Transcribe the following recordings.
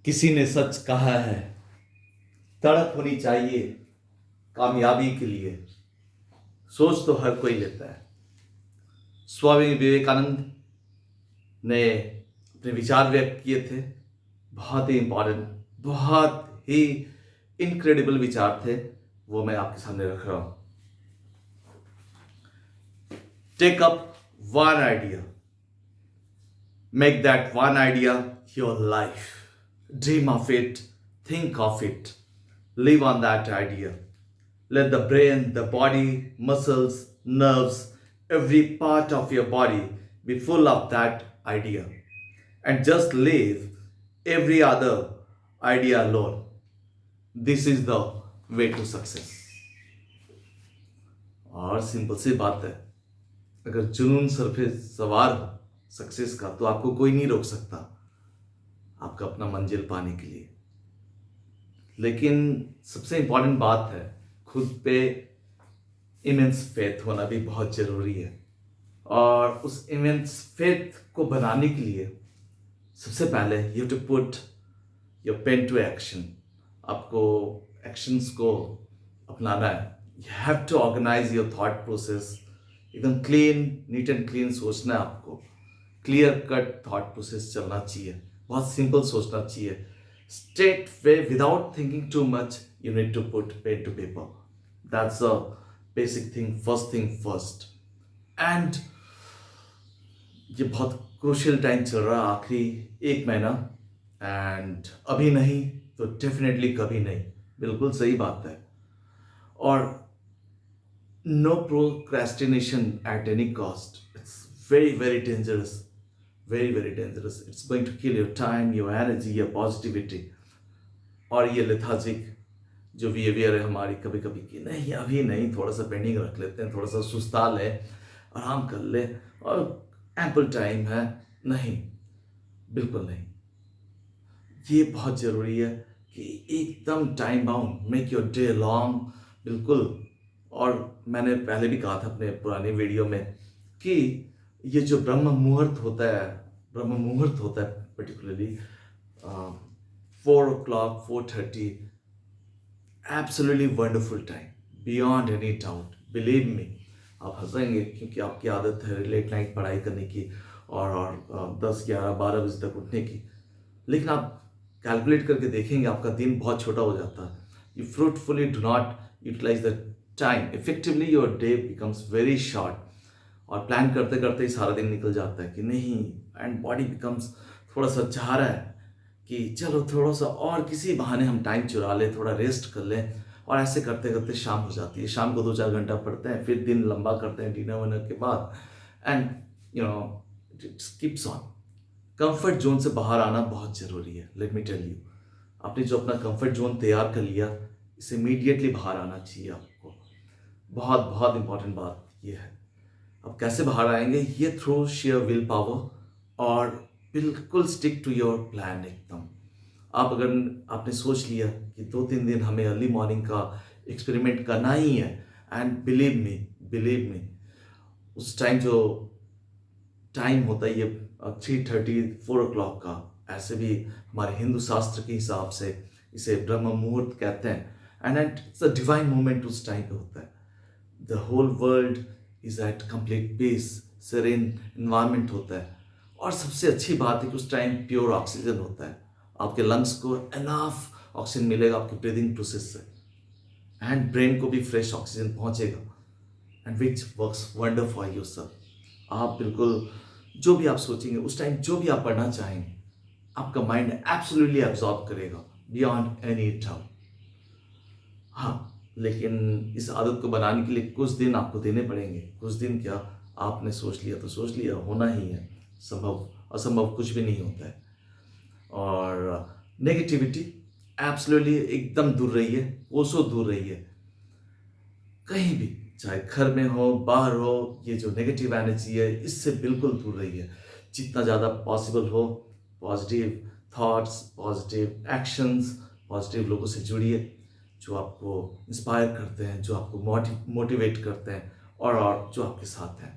किसी ने सच कहा है, तड़प होनी चाहिए कामयाबी के लिए। सोच तो हर कोई लेता है। स्वामी विवेकानंद ने अपने विचार व्यक्त किए थे। बहुत ही इंपॉर्टेंट, बहुत ही इनक्रेडिबल विचार थे। वो मैं आपके सामने रख रहा हूं। Take up one idea, make that one idea your life. Dream of it, think of it, live on that idea. Let the brain, the body, muscles, nerves, every part of your body be full of that idea. And just leave every other idea alone. This is the way to success. और simple सी बात है, अगर जुनून sir पे सवार हो success का, तो आपको कोई नहीं रोक सकता आपका अपना मंजिल पाने के लिए। लेकिन सबसे इंपॉर्टेंट बात है, खुद पे इमेंस फेथ होना भी बहुत जरूरी है। और उस इमेंस फेथ को बनाने के लिए सबसे पहले you have to put your pen to action. आपको एक्शंस को अपनाना है। You have to organise your thought process. एकदम क्लीन, नीट एंड क्लीन सोचना है आपको। क्लियर कट थॉट प्रोसेस चलना चाहिए। बहुत सिंपल सोचना चाहिए। Straight way, without thinking too much, you need to put pen to paper. That's a basic thing first. And ये बहुत क्रूशियल टाइम चल रहा है, आखिरी एक महीना। एंड अभी नहीं तो डेफिनेटली कभी नहीं, बिल्कुल सही बात है। और no procrastination at any cost. It's very dangerous. Very dangerous. It's going to kill your time, your energy, your positivity. और ये लेथार्जिक जो बिहेवियर है हमारी कभी कभी की, नहीं अभी नहीं, थोड़ा सा पेंडिंग रख लेते हैं, थोड़ा सा सुस्ता ले, आराम कर ले, और एम्पल टाइम है। नहीं, बिल्कुल नहीं। ये बहुत ज़रूरी है कि एकदम time bound, make your day long. बिल्कुल। और मैंने पहले भी कहा था अपने पुराने वीडियो में कि ये जो ब्रह्म मुहूर्त होता है particularly 4 o'clock, 4:30, absolutely wonderful time, beyond any doubt. Believe me, आप हंसेंगे क्योंकि आपकी आदत है लेट नाइट पढ़ाई करने की और 10, 11, 12 बजे तक उठने की। लेकिन आप कैलकुलेट करके देखेंगे आपका दिन बहुत छोटा हो जाता है। You fruitfully do not utilise the time effectively, your day becomes very short. और प्लान करते करते ही सारा दिन निकल जाता है कि नहीं, एंड बॉडी बिकम्स थोड़ा सा चाह रहा है कि चलो थोड़ा सा और किसी बहाने हम टाइम चुरा लें, थोड़ा रेस्ट कर लें। और ऐसे करते करते शाम हो जाती है। शाम को 2-4 घंटा पढ़ते हैं, फिर दिन लंबा करते हैं डिनर विनर के बाद। And you know it keeps on. Comfort zone से बाहर आना बहुत ज़रूरी है। लेट मी टेल यू, आपने जो अपना कंफर्ट जोन तैयार कर लिया, इसे इमीडिएटली बाहर आना चाहिए आपको। बहुत बहुत इंपॉर्टेंट बात ये है। अब कैसे बाहर आएंगे? ये थ्रू शेयर विल पावर और बिल्कुल स्टिक टू योर प्लान एकदम। आप अगर आपने सोच लिया कि 2-3 दिन हमें अर्ली मॉर्निंग का एक्सपेरिमेंट करना ही है, एंड बिलीव मी, उस टाइम जो टाइम होता है ये 3:30, 4 o'clock का, ऐसे भी हमारे हिंदू शास्त्र के हिसाब से इसे ब्रह्म मुहूर्त कहते हैं। And it's a divine moment उस टाइम पे होता है। The whole world is at complete peace, serene environment होता है। और सबसे अच्छी बात है कि उस टाइम प्योर ऑक्सीजन होता है। आपके लंग्स को एनाफ ऑक्सीजन मिलेगा आपके ब्रीदिंग प्रोसेस से, एंड ब्रेन को भी फ्रेश ऑक्सीजन पहुंचेगा, and which works wonder for your self. आप बिल्कुल जो भी आप सोचेंगे उस टाइम, जो भी आप पढ़ना चाहेंगे, आपका माइंड एब्सोल्युटली एब्जॉर्ब करेगा बियॉन्ड एनी डाउट। हाँ, लेकिन इस आदत को बनाने के लिए कुछ दिन आपको देने पड़ेंगे। कुछ दिन क्या, आपने सोच लिया तो सोच लिया, होना ही है। संभव असंभव कुछ भी नहीं होता है। और नेगेटिविटी एब्सोल्युटली एकदम दूर रहिए, कोसों दूर रहिए। कहीं भी, चाहे घर में हो, बाहर हो, ये जो नेगेटिव एनर्जी है इससे बिल्कुल दूर रहिए। जितना ज़्यादा पॉसिबल हो positive thoughts, positive actions, positive लोगों से जुड़िए जो आपको इंस्पायर करते हैं, जो आपको मोटिवेट करते हैं, और जो आपके साथ हैं।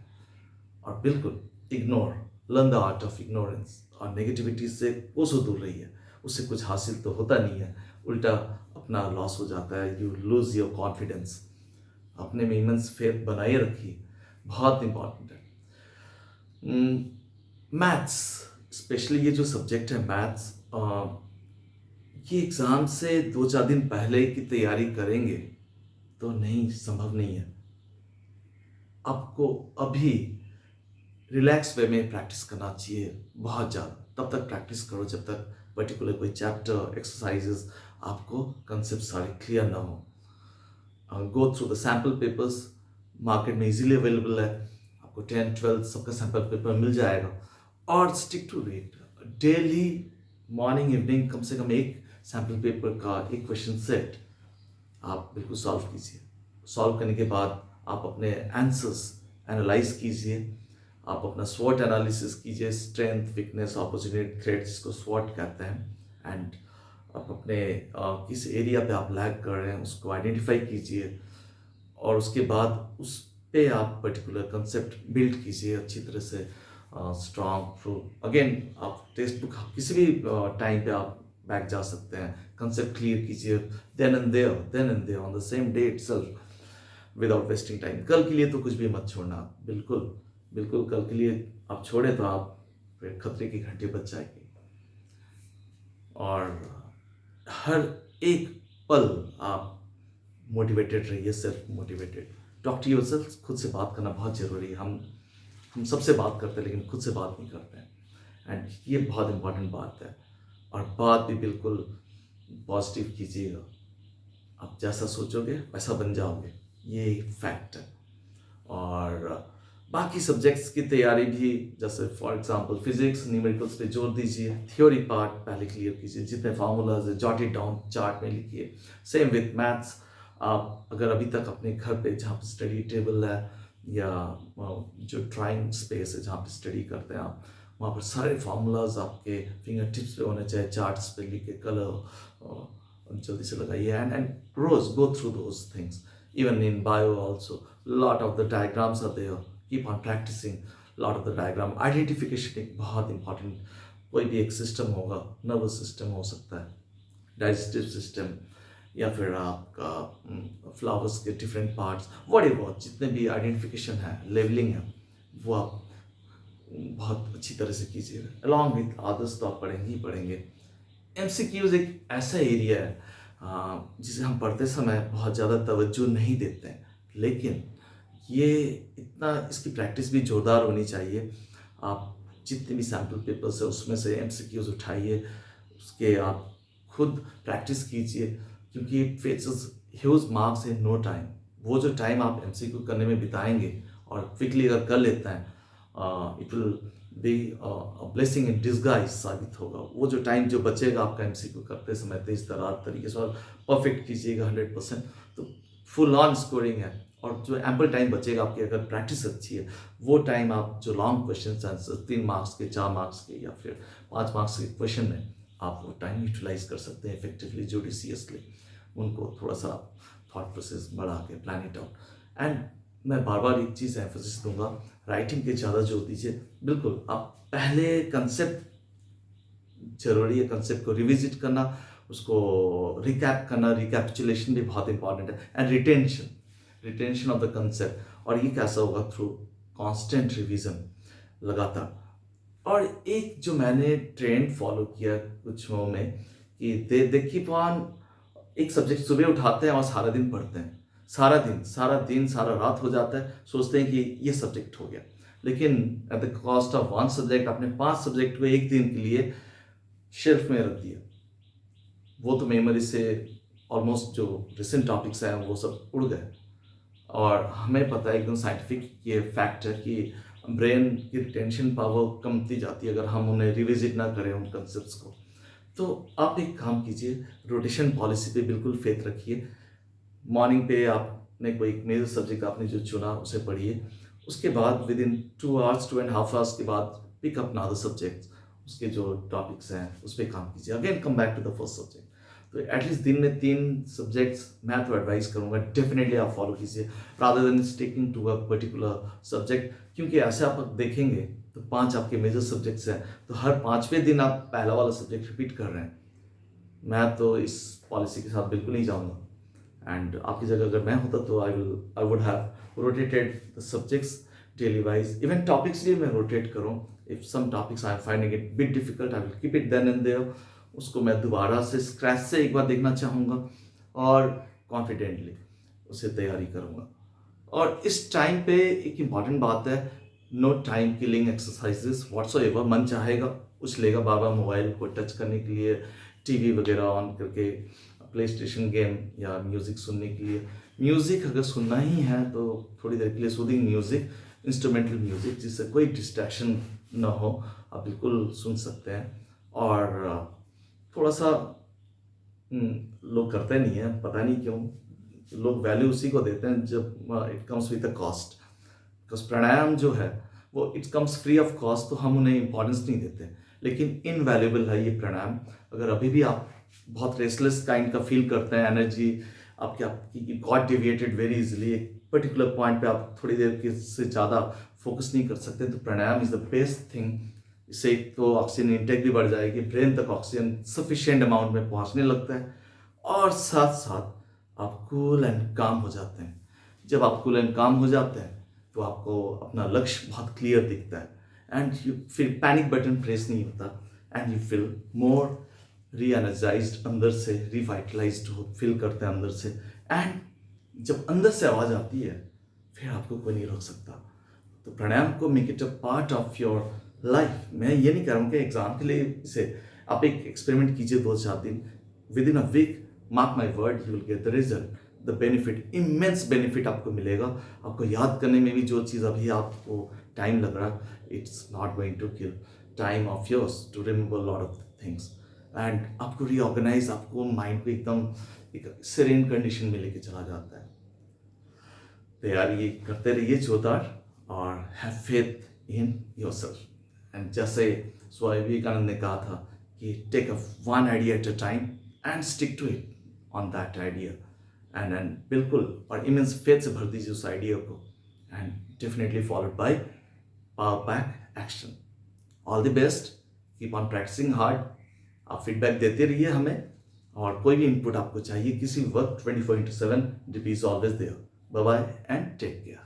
और बिल्कुल ignore, learn the art of ignorance. और नेगेटिविटी से कोसों दूर रहिए। उससे कुछ हासिल तो होता नहीं है, उल्टा अपना लॉस हो जाता है, यू लूज़ योर कॉन्फिडेंस। अपने में इमेंस फेथ बनाए रखिए, बहुत इंपॉर्टेंट है। मैथ्स, स्पेशली ये जो सब्जेक्ट है मैथ्स, ये एग्ज़ाम से 2-4 दिन पहले की तैयारी करेंगे तो नहीं, संभव नहीं है। आपको अभी रिलैक्स वे में प्रैक्टिस करना चाहिए बहुत ज़्यादा। तब तक प्रैक्टिस करो जब तक पर्टिकुलर कोई चैप्टर एक्सरसाइजेस आपको कंसेप्ट सारे क्लियर ना हो। Go through the sample papers, market में इजीली अवेलेबल है, आपको 10-12 सबका सैम्पल पेपर मिल जाएगा। और stick to it, daily morning evening कम से कम एक सैम्पल पेपर का एक क्वेश्चन सेट आप बिल्कुल सॉल्व कीजिए। सॉल्व करने के बाद आप अपने आंसर्स एनालाइज कीजिए, आप अपना स्वॉट एनालिसिस कीजिए, स्ट्रेंथ, वीकनेस, अपॉर्चुनिटी, थ्रेट, जिसको स्वॉट कहते हैं। एंड आप अपने किस एरिया पे आप लैग कर रहे हैं उसको आइडेंटिफाई कीजिए, और उसके बाद उस पे आप पर्टिकुलर कंसेप्ट बिल्ड कीजिए अच्छी तरह से, स्ट्रॉन्ग थ्रू। अगेन आप टेक्स्ट बुक किसी भी टाइम पे आप बैक जा सकते हैं, कंसेप्ट क्लियर कीजिए then and there on the same day itself, without wasting time. कल के लिए तो कुछ भी मत छोड़ना, बिल्कुल बिल्कुल कल के लिए आप छोड़े तो आप फिर खतरे की घंटी बच जाएगी। और हर एक पल आप मोटिवेटेड रहिए, self motivated. Talk to yourself, खुद से बात करना बहुत ज़रूरी है। हम सबसे बात करते हैं लेकिन खुद से बात नहीं करते हैं, एंड ये बहुत इंपॉर्टेंट बात है। और बात भी बिल्कुल पॉजिटिव कीजिएगा, आप जैसा सोचोगे वैसा बन जाओगे, ये फैक्ट है। और बाकी सब्जेक्ट्स की तैयारी भी, जैसे फॉर एग्जांपल फिजिक्स, न्यूमेरिकल्स पे जोर दीजिए, थ्योरी पार्ट पहले क्लियर कीजिए, जितने फार्मूलाज है जॉट इट डाउन, चार्ट में लिखिए। सेम विथ मैथ्स, आप अगर अभी तक अपने घर पे जहाँ पे स्टडी टेबल है या जो ड्राइंग स्पेस है जहाँ पे स्टडी करते हैं आप, वहाँ पर सारे फार्मूलाज आपके फिंगर टिप्स पे होने चाहिए, चार्ट्स पे लिख के कलर जल्दी से लगाइए, एंड रोज go through those things. Even in bio also, lot of the diagrams are there. Keep on practicing lot of the diagram. Identification एक बहुत important, कोई भी एक सिस्टम होगा, नर्वस सिस्टम हो सकता है, डाइजेस्टिव सिस्टम, या फिर आपका फ्लावर्स के डिफरेंट पार्ट्स, व्हाटएवर, जितने भी आइडेंटिफिकेशन है, लेवलिंग है, वो आप बहुत अच्छी तरह से कीजिएगा। अलॉन्ग विथ अदर्स तो आप पढ़ेंगे ही पढ़ेंगे। MCQs एक ऐसा एरिया है जिसे हम पढ़ते समय बहुत ज़्यादा तवज्जो नहीं देते हैं, लेकिन ये इतना, इसकी प्रैक्टिस भी जोरदार होनी चाहिए। आप जितने भी सैम्पल पेपर्स है उसमें से MCQs उठाइए, उसके आप खुद प्रैक्टिस कीजिए, क्योंकि it fetches huge marks in no time. वो जो टाइम आप MCQ करने में बिताएंगे और क्विकली अगर कर लेते हैं, it will be blessing in disguise साबित होगा। वो जो टाइम जो बचेगा आपका MCQ करते समय तेज तरार तरीके से और परफेक्ट कीजिएगा 100%, तो फुल ऑन स्कोरिंग है। और जो एम्पल टाइम बचेगा आपकी, अगर प्रैक्टिस अच्छी है, वो टाइम आप जो लॉन्ग क्वेश्चन आंसर 3 मार्क्स के, 4 मार्क्स के या फिर 5 मार्क्स के क्वेश्चन में आप वो टाइम यूटिलाइज कर सकते हैं इफेक्टिवली, जुडिशियसली। उनको थोड़ा सा थॉट प्रोसेस बढ़ा के प्लान इट आउट। एंड मैं बार बार एक चीज़ एम्फोसिस दूंगा, राइटिंग पे ज़्यादा जोर दीजिए। बिल्कुल आप पहले कंसेप्ट, जरूरी है कंसेप्ट को रिविजिट करना, उसको रिकैप करना, रिकैपिचुलेशन भी बहुत इंपॉर्टेंट है, and retention of the concept. और ये कैसा होगा? थ्रू कांस्टेंट रिवीजन, लगातार। और एक जो मैंने ट्रेंड फॉलो किया कुछ में, कि दे कीप ऑन, एक सब्जेक्ट सुबह उठाते हैं और सारा दिन पढ़ते हैं, सारा रात हो जाता है, सोचते हैं कि ये सब्जेक्ट हो गया, लेकिन at the cost of 1 subject आपने 5 सब्जेक्ट को एक दिन के लिए शेल्फ में रख दिया। वो तो मेमोरी से ऑलमोस्ट जो रिसेंट टॉपिक्स हैं वो सब उड़ गए। और हमें पता है, एकदम साइंटिफिक ये फैक्ट है कि ब्रेन की रिटेंशन पावर कमती जाती है अगर हम उन्हें रिविजिट ना करें उन कंसेप्ट्स को। तो आप एक काम कीजिए, रोटेशन पॉलिसी पे बिल्कुल फेथ रखिए। मॉर्निंग पे आपने कोई एक मेजर सब्जेक्ट आपने जो चुना उसे पढ़िए, उसके बाद विद इन 2 आवर्स 2.5 आवर्स के बाद पिक अप अनदर सब्जेक्ट, उसके जो टॉपिक्स हैं उस पर काम कीजिए, again come back to the first subject. तो एटलीस्ट दिन में 3 सब्जेक्ट्स मैं तो एडवाइस करूँगा डेफिनेटली आप फॉलो कीजिए, rather than sticking to a particular subject. क्योंकि ऐसे आप देखेंगे तो 5 आपके मेजर सब्जेक्ट्स हैं, तो हर 5वें दिन आप पहला वाला सब्जेक्ट रिपीट कर रहे हैं, मैं तो इस पॉलिसी के साथ बिल्कुल नहीं जाऊँगा। एंड आपकी जगह अगर मैं होता तो I would have rotated the subjects daily wise, even topics भी मैं रोटेट करूँ। If some topics I am finding it bit difficult, I will keep it then and there, उसको मैं दोबारा से स्क्रैच से एक बार देखना चाहूँगा और कॉन्फिडेंटली उसे तैयारी करूँगा। और इस टाइम पे एक इम्पॉर्टेंट बात है, no time killing exercises whatsoever. मन चाहेगा उछलेगा बार बार मोबाइल को टच करने के लिए, टीवी वगैरह ऑन करके, प्ले स्टेशन गेम या म्यूज़िक सुनने के लिए। म्यूज़िक अगर सुनना ही है तो थोड़ी देर के लिए सूदिंग म्यूज़िक, इंस्ट्रूमेंटल म्यूज़िक जिससे कोई डिस्ट्रैक्शन ना हो, आप बिल्कुल सुन सकते हैं। और थोड़ा सा लोग करते नहीं हैं, पता नहीं क्यों। लोग वैल्यू उसी को देते हैं जब it comes with a cost. Because प्राणायाम जो है वो it comes free of cost, तो हम उन्हें इंपॉर्टेंस नहीं देते, लेकिन इनवैल्यूएबल है ये प्राणायाम। अगर अभी भी आप बहुत रेस्टलेस काइंड का फील करते हैं, एनर्जी आपकी गॉट डिविएटेड वेरी इजीली, एक पर्टिकुलर पॉइंट पे आप थोड़ी देर के से ज़्यादा फोकस नहीं कर सकते, तो प्राणायाम इज़ द बेस्ट थिंग। इससे एक तो ऑक्सीजन इंटेक भी बढ़ जाएगी, ब्रेन तक ऑक्सीजन सफिशिएंट अमाउंट में पहुंचने लगता है, और साथ साथ आप कूल एंड काम हो जाते हैं। जब आप कूल एंड काम हो जाते हैं तो आपको अपना लक्ष्य बहुत क्लियर दिखता है, एंड यू फिर पैनिक बटन प्रेस नहीं होता, एंड यू फील मोर री एनर्जाइज्ड, अंदर से रिवाइटलाइज्ड हो फील करते हैं अंदर से। एंड जब अंदर से आवाज़ आती है फिर आपको कोई नहीं रोक सकता। तो प्राणायाम को make it a part of your life. मैं ये नहीं कह रहा हूँ कि एग्जाम के लिए इसे आप एक एक्सपेरिमेंट कीजिए 2-4 दिन, within a week, mark my word, you will get the result, the benefit, immense benefit आपको मिलेगा। आपको याद करने में भी जो चीज़ अभी आपको टाइम लग रहा है, it's not going to kill time of yours to remember lot of things. And आपको रीऑर्गेनाइज, आपको माइंड को एकदम एक सेरेन कंडीशन में लेके चला जाता है। तैयारी करते रहिए जोरदार, और have faith in yourself. And जैसे स्वामी विवेकानंद ने कहा था कि take a one idea at a time and stick to it on that idea. And बिल्कुल और इमेंस फेथ से भर दीजिए उस आइडिया को, and definitely followed by power pack action. All the best, keep on practising hard. आप feedback देते रहिए हमें, और कोई भी इनपुट आपको चाहिए किसी वक्त 24/7, DP is always there. Bye bye and take care.